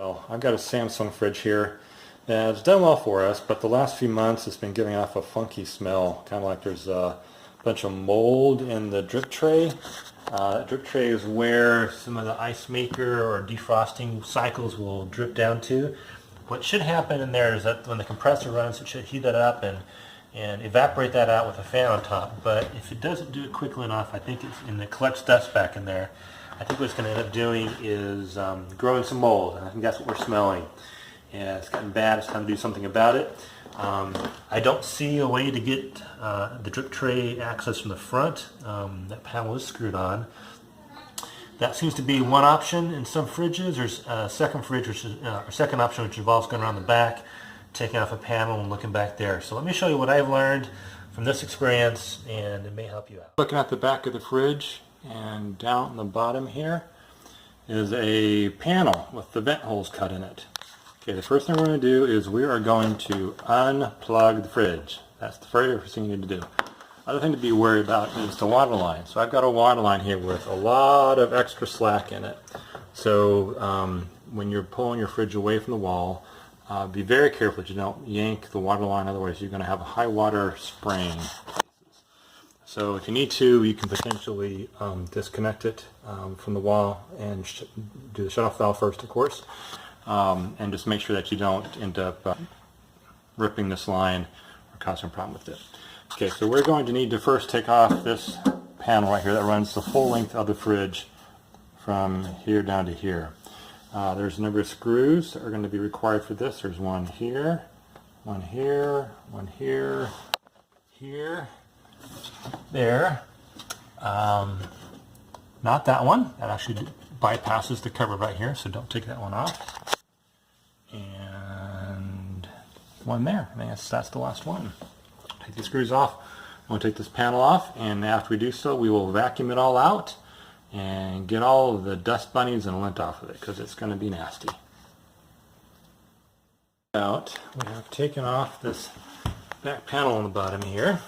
Well, I've got a Samsung fridge here and it's done well for us, but the last few months it's been giving off a funky smell, kind of like there's a bunch of mold in the drip tray. That drip tray is where some of the ice maker or defrosting cycles will drip down to. What should happen in there is that when the compressor runs, it should heat that up and evaporate that out with a fan on top. But if it doesn't do it quickly enough, I think and it collects dust back in there, I think what it's going to end up doing is growing some mold. And I think that's what we're smelling. And it's gotten bad. It's time to do something about it. I don't see a way to get the drip tray access from the front. That panel is screwed on. That seems to be one option in some fridges. There's a second fridge, which is or second option, which involves going around the back, taking off a panel and looking back there. So let me show you what I've learned from this experience, and it may help you out. Looking at the back of the fridge, and down on the bottom here is a panel with the vent holes cut in it. Okay, the first thing we're going to do is we are going to unplug the fridge. That's the very first thing you need to do. Other thing to be worried about is the water line. So I've got a water line here with a lot of extra slack in it. So when you're pulling your fridge away from the wall, be very careful that you don't yank the water line, otherwise you're going to have a high water spraying. So if you need to, you can potentially disconnect it from the wall and do the shutoff valve first, of course, and just make sure that you don't end up ripping this line or causing a problem with it. Okay, so we're going to need to first take off this panel right here that runs the full length of the fridge from here down to here. There's a number of screws that are going to be required for this. There's one here, one here, one here, here, there. Not that one. That actually bypasses the cover right here, so don't take that one off. And one there. I think that's the last one. Take these screws off. I'm going to take this panel off, and after we do so, we will vacuum it all out and get all of the dust bunnies and lint off of it, because it's going to be nasty. We have taken off this back panel on the bottom here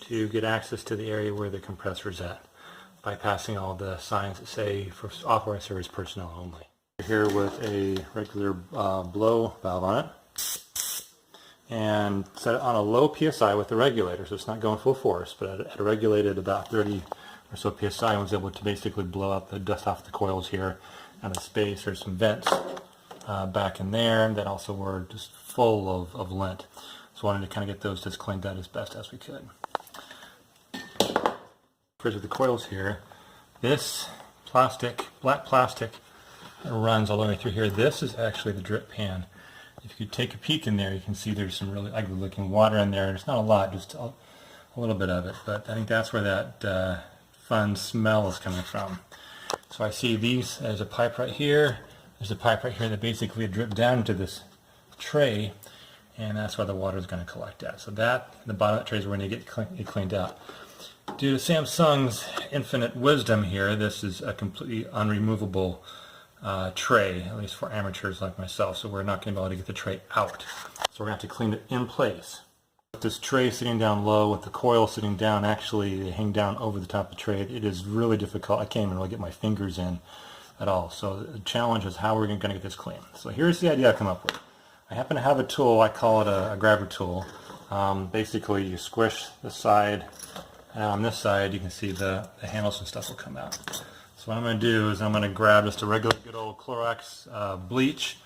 to get access to the area where the compressor is at, bypassing all the signs that say for authorized service personnel only. We're here with a regular blow valve on it, and set it on a low PSI with the regulator, so it's not going full force, but at a regulated about 30 or so PSI, I was able to basically blow out the dust off the coils here out of space. There's some vents back in there that also were just full of lint. So I wanted to kind of get those just cleaned out as best as we could. Fridge with the coils here. This plastic, black plastic, that runs all the way through here. This is actually the drip pan. If you could take a peek in there, you can see there's some really ugly looking water in there. It's not a lot, just a little bit of it, but I think that's where that fun smell is coming from. So I see there's a pipe right here, there's a pipe right here that basically drip down into this tray, and that's where the water is going to collect at. So that, the bottom of that tray is where we need to get it cleaned out. Due to Samsung's infinite wisdom here, this is a completely unremovable tray, at least for amateurs like myself, so we're not going to be able to get the tray out. So we're going to have to clean it in place. With this tray sitting down low, with the coil sitting down, actually they hang down over the top of the tray. It is really difficult. I can't even really get my fingers in at all. So the challenge is how we're going to get this clean. So here's the idea I come up with. I happen to have a tool, I call it a grabber tool. Basically you squish the side, and on this side you can see the handles and stuff will come out. So what I'm going to do is I'm going to grab just a regular good old Clorox bleach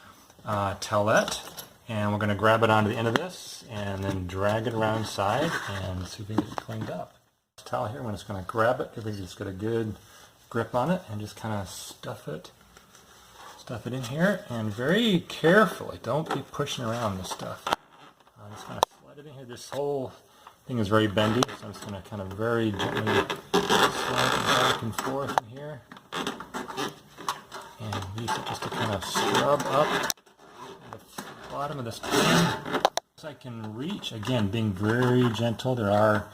towelette, and we're going to grab it onto the end of this and then drag it around inside and see if we can get it cleaned up. This towel here, I'm just going to grab it, give it just get a good grip on it, and just kind of stuff it in here, and very carefully, don't be pushing around this stuff. I'm just going to slide it in here. This whole thing is very bendy, so I'm just going to kind of very gently slide it back and forth in here, and use it just to kind of scrub up the bottom of this pan as I can reach. Again, being very gentle. There are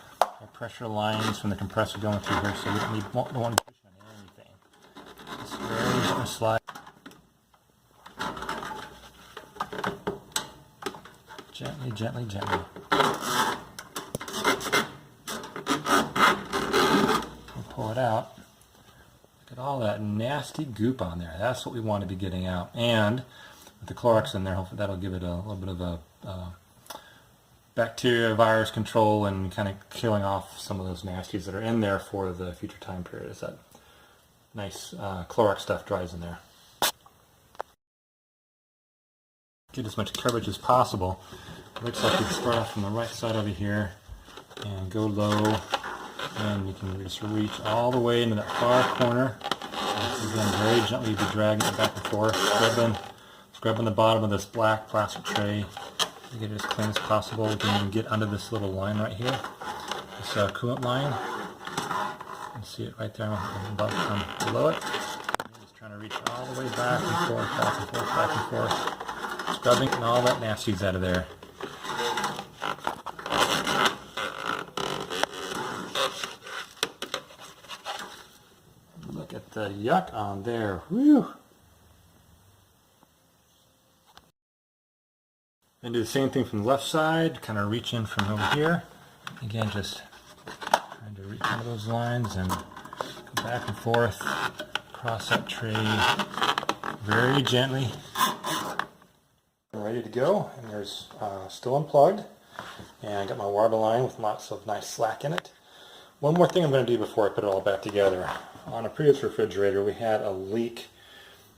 pressure lines from the compressor going through here, so we don't want to push on anything. Just very gently slide. Gently, gently, gently. We'll pull it out. Look at all that nasty goop on there. That's what we want to be getting out. And with the Clorox in there, hopefully that'll give it a little bit of a bacteria, virus control, and kind of killing off some of those nasties that are in there for the future time period as that nice Clorox stuff dries in there. Get as much coverage as possible. Looks like you start off from the right side over here and go low, and you can just reach all the way into that far corner. And again, very gently be dragging it back and forth, scrubbing the bottom of this black plastic tray to get it as clean as possible. Then get under this little line right here, this coolant line. You can see it right there below it. You're just trying to reach all the way back and forth, back and forth, back and forth, scrubbing and all that nasty's out of there. Look at the yuck on there. Whew. And do the same thing from the left side, kind of reach in from over here. Again, just trying to reach into those lines and go back and forth across that tray very gently. Ready to go, and there's still unplugged. And I got my water line with lots of nice slack in it. One more thing I'm going to do before I put it all back together. On a previous refrigerator, we had a leak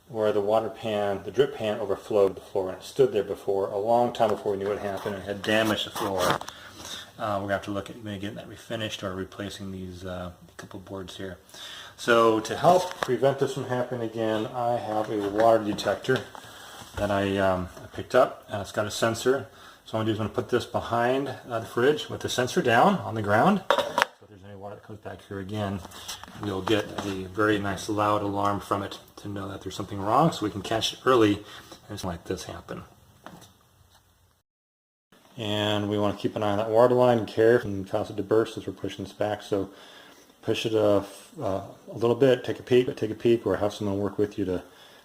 where the water pan, the drip pan, overflowed the floor, and it stood there before, a long time before we knew what happened, and it had damaged the floor. We're going to have to look at maybe getting that refinished or replacing these couple boards here. So to help prevent this from happening again, I have a water detector that I picked up. It's got a sensor. So what I'm going to do is I'm going to put this behind the fridge with the sensor down on the ground. So if there's any water that comes back here again, we'll get a very nice loud alarm from it to know that there's something wrong, so we can catch it early and something like this happen. And we want to keep an eye on that water line and care and cause it to burst as we're pushing this back. So push it a little bit, take a peek, or have someone work with you to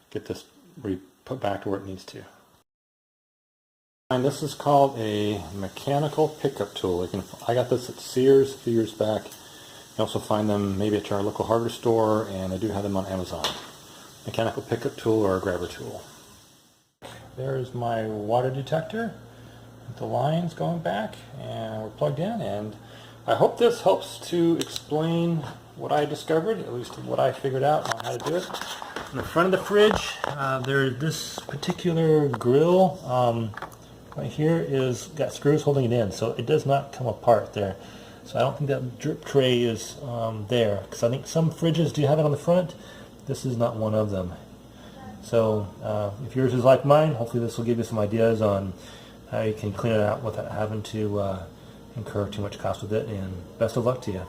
get this put back to where it needs to. And this is called a mechanical pickup tool. I got this at Sears a few years back. You also find them maybe at our local hardware store, and I do have them on Amazon. Mechanical pickup tool or a grabber tool. There's my water detector with the lines going back, and we're plugged in, and I hope this helps to explain what I discovered, at least what I figured out on how to do it. In the front of the fridge, this particular grill right here is got screws holding it in, so it does not come apart there. So I don't think that drip tray is there, because I think some fridges do have it on the front. This is not one of them. So if yours is like mine, hopefully this will give you some ideas on how you can clean it out without having to incur too much cost with it, and best of luck to you.